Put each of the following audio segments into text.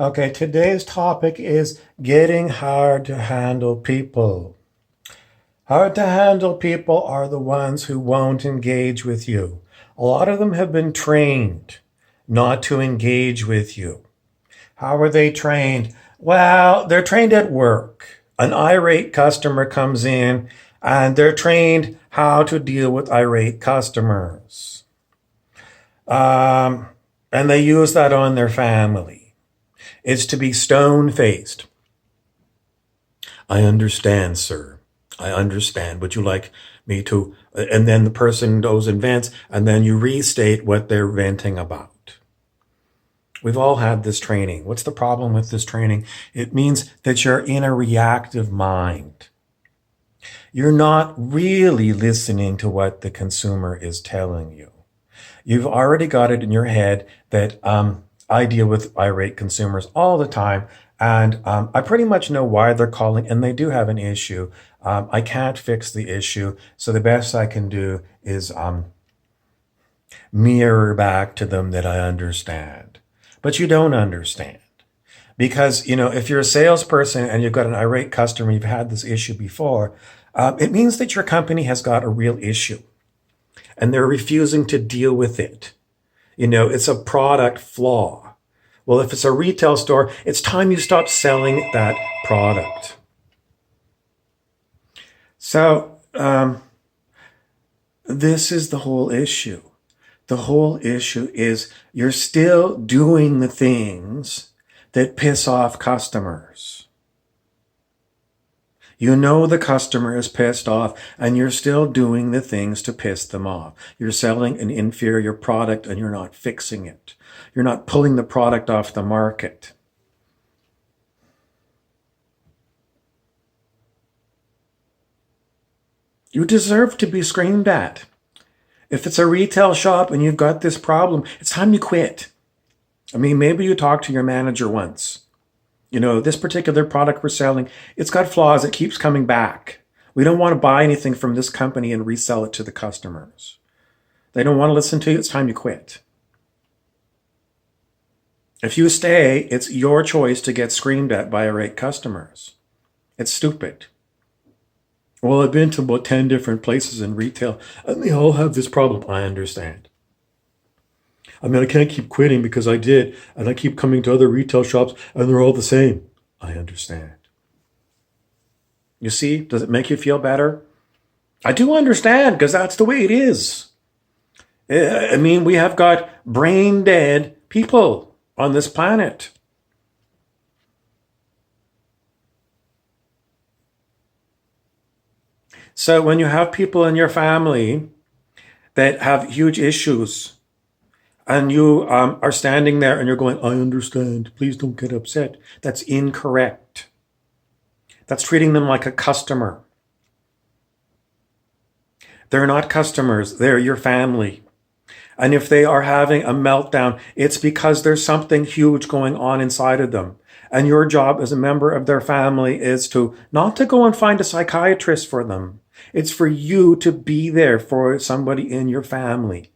Okay, today's topic is getting hard to handle people. Hard to handle people are the ones who won't engage with you. A lot of them have been trained not to engage with you. How are they trained? Well, they're trained at work. An irate customer comes in and they're trained how to deal with irate customers. And they use that on their family. It's to be stone-faced. I understand, sir. I understand. Would you like me to? And then the person goes and vents, and then you restate what they're venting about. We've all had this training. What's the problem with this training? It means that you're in a reactive mind. You're not really listening to what the consumer is telling you. You've already got it in your head that I deal with irate consumers all the time, and I pretty much know why they're calling, and they do have an issue. I can't fix the issue, so the best I can do is mirror back to them that I understand. But you don't understand. Because, if you're a salesperson and you've got an irate customer, you've had this issue before, it means that your company has got a real issue and they're refusing to deal with it. It's a product flaw. Well, if it's a retail store, it's time you stop selling that product. So, this is the whole issue. The whole issue is you're still doing the things that piss off customers. You know the customer is pissed off and you're still doing the things to piss them off. You're selling an inferior product and you're not fixing it. You're not pulling the product off the market. You deserve to be screamed at. If it's a retail shop and you've got this problem, it's time you quit. Maybe you talk to your manager once. This particular product we're selling, it's got flaws. It keeps coming back. We don't want to buy anything from this company and resell it to the customers. They don't want to listen to you. It's time you quit. If you stay, it's your choice to get screamed at by irate customers. It's stupid. Well, I've been to about 10 different places in retail, and they all have this problem. I understand. I can't keep quitting because I did, and I keep coming to other retail shops, and they're all the same. I understand. You see, does it make you feel better? I do understand, because that's the way it is. We have got brain-dead people on this planet. So when you have people in your family that have huge issues, and you are standing there and you're going, I understand, please don't get upset. That's incorrect. That's treating them like a customer. They're not customers, they're your family. And if they are having a meltdown, it's because there's something huge going on inside of them. And your job as a member of their family is to not to go and find a psychiatrist for them. It's for you to be there for somebody in your family.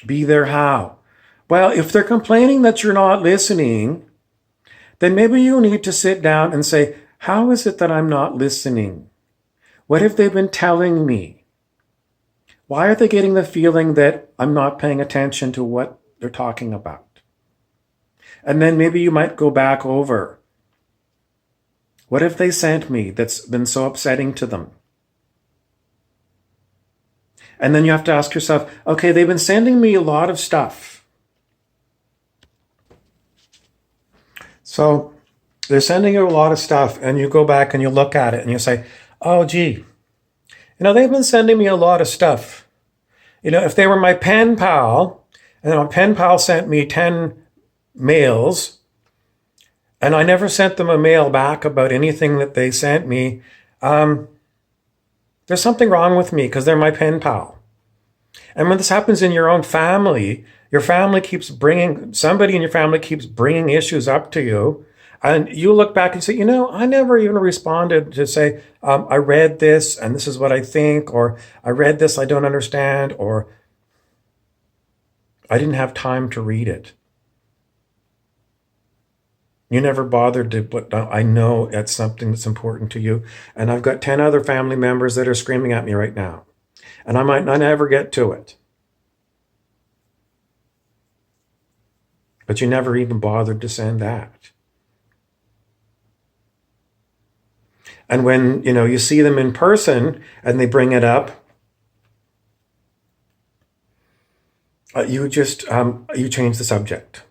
Be there how? Well, if they're complaining that you're not listening, then maybe you need to sit down and say, how is it that I'm not listening? What have they been telling me? Why are they getting the feeling that I'm not paying attention to what they're talking about? And then maybe you might go back over. What have they sent me that's been so upsetting to them? And then you have to ask yourself, okay, they've been sending me a lot of stuff. So they're sending you a lot of stuff, and you go back and you look at it and you say, oh, gee, they've been sending me a lot of stuff. If they were my pen pal, and my pen pal sent me 10 mails, and I never sent them a mail back about anything that they sent me, there's something wrong with me because they're my pen pal. And when this happens in your own family, somebody in your family keeps bringing issues up to you, and you look back and say, I never even responded to say, I read this and this is what I think, or I read this, I don't understand, or I didn't have time to read it. You never bothered to, but I know that's something that's important to you. And I've got 10 other family members that are screaming at me right now. And I might not ever get to it. But you never even bothered to send that. And when, you see them in person and they bring it up, you change the subject.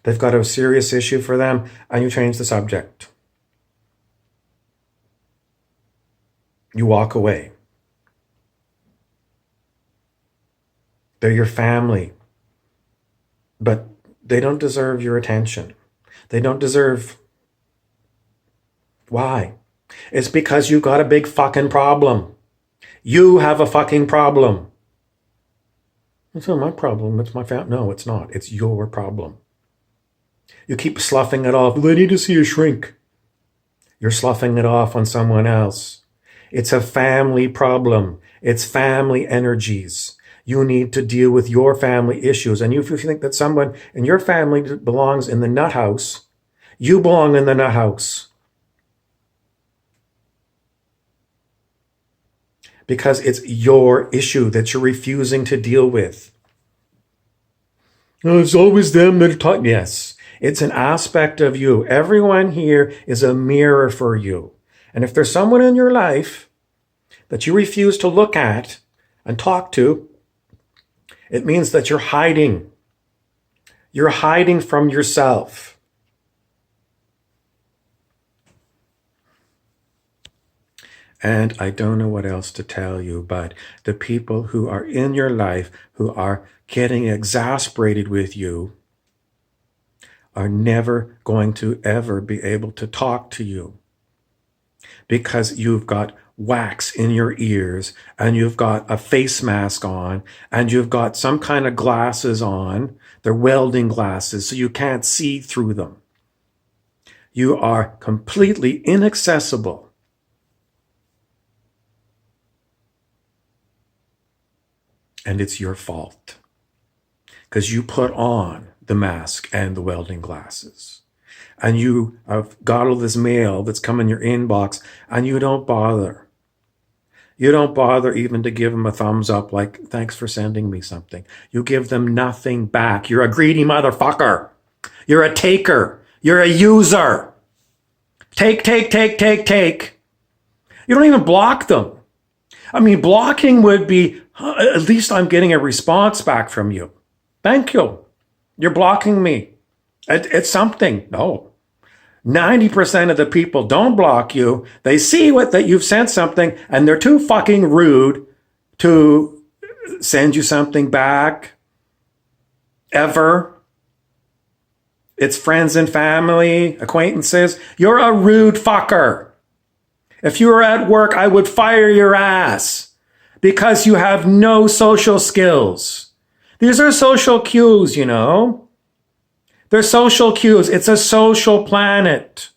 They've got a serious issue for them, and you change the subject. You walk away. They're your family, but they don't deserve your attention. They don't deserve... Why? It's because you got a big fucking problem. You have a fucking problem. It's not my problem. It's my family. No, it's not. It's your problem. You keep sloughing it off. They need to see a shrink. You're sloughing it off on someone else. It's a family problem. It's family energies. You need to deal with your family issues. And if you think that someone in your family belongs in the nut house, you belong in the nut house. Because it's your issue that you're refusing to deal with. Oh, it's always them that are talking. Yes, it's an aspect of you. Everyone here is a mirror for you. And if there's someone in your life that you refuse to look at and talk to, it means that you're hiding. You're hiding from yourself. And I don't know what else to tell you, but the people who are in your life, who are getting exasperated with you, are never going to ever be able to talk to you. Because you've got wax in your ears, and you've got a face mask on, and you've got some kind of glasses on. They're welding glasses, so you can't see through them. You are completely inaccessible. And it's your fault. Because you put on the mask and the welding glasses. And you have got all this mail that's come in your inbox, and you don't bother. You don't bother even to give them a thumbs up, like, thanks for sending me something. You give them nothing back. You're a greedy motherfucker. You're a taker. You're a user. Take. You don't even block them. I mean, blocking would be, at least I'm getting a response back from you. Thank you. You're blocking me. It's something. No. 90% of the people don't block you. They see that you've sent something, and they're too fucking rude to send you something back. Ever. It's friends and family, acquaintances. You're a rude fucker. If you were at work, I would fire your ass because you have no social skills. These are social cues, They're social cues. It's a social planet.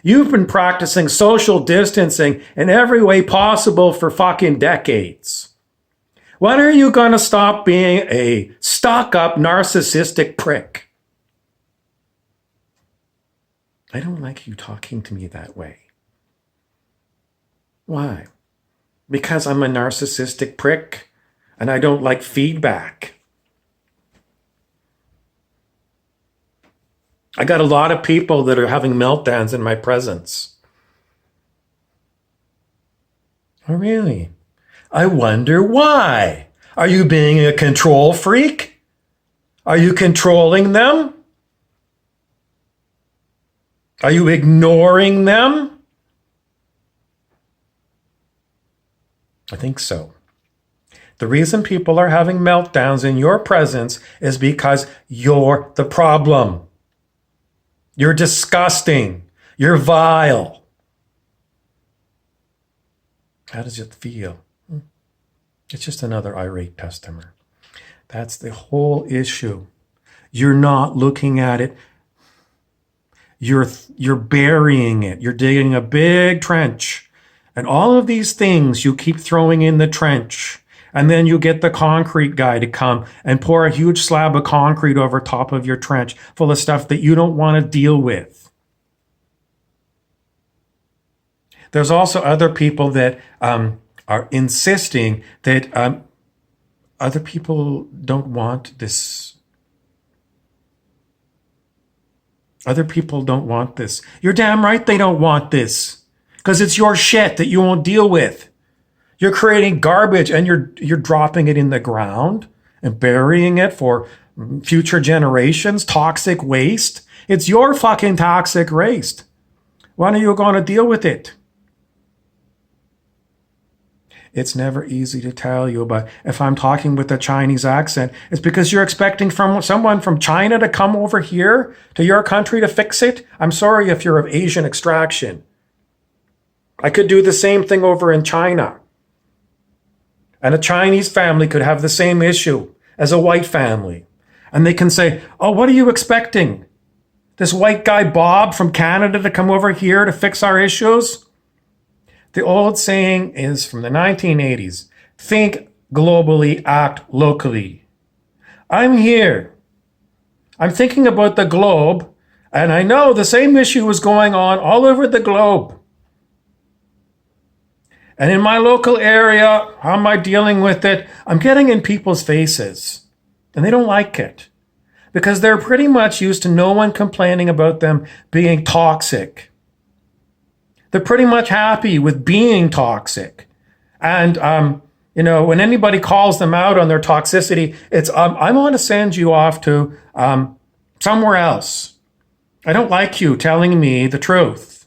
You've been practicing social distancing in every way possible for fucking decades. When are you going to stop being a stuck-up narcissistic prick? I don't like you talking to me that way. Why? Because I'm a narcissistic prick and I don't like feedback. I got a lot of people that are having meltdowns in my presence. Oh, really? I wonder why. Are you being a control freak? Are you controlling them? Are you ignoring them? I think so. The reason people are having meltdowns in your presence is because you're the problem. You're disgusting. You're vile. How does it feel? It's just another irate customer. That's the whole issue. You're not looking at it. You're burying it. You're digging a big trench. And all of these things you keep throwing in the trench. And then you get the concrete guy to come and pour a huge slab of concrete over top of your trench full of stuff that you don't want to deal with. There's also other people that are insisting that other people don't want this. Other people don't want this. You're damn right they don't want this, because it's your shit that you won't deal with. You're creating garbage and you're dropping it in the ground and burying it for future generations. Toxic waste. It's your fucking toxic waste. When are you going to deal with it? It's never easy to tell you, but if I'm talking with a Chinese accent, it's because you're expecting from someone from China to come over here to your country to fix it. I'm sorry if you're of Asian extraction. I could do the same thing over in China. And a Chinese family could have the same issue as a white family. And they can say, oh, what are you expecting? This white guy Bob from Canada to come over here to fix our issues? The old saying is from the 1980s, think globally, act locally. I'm here. I'm thinking about the globe, and I know the same issue is going on all over the globe. And in my local area, how am I dealing with it? I'm getting in people's faces, and they don't like it because they're pretty much used to no one complaining about them being toxic. They're pretty much happy with being toxic. And, when anybody calls them out on their toxicity, it's, I want to send you off to somewhere else. I don't like you telling me the truth.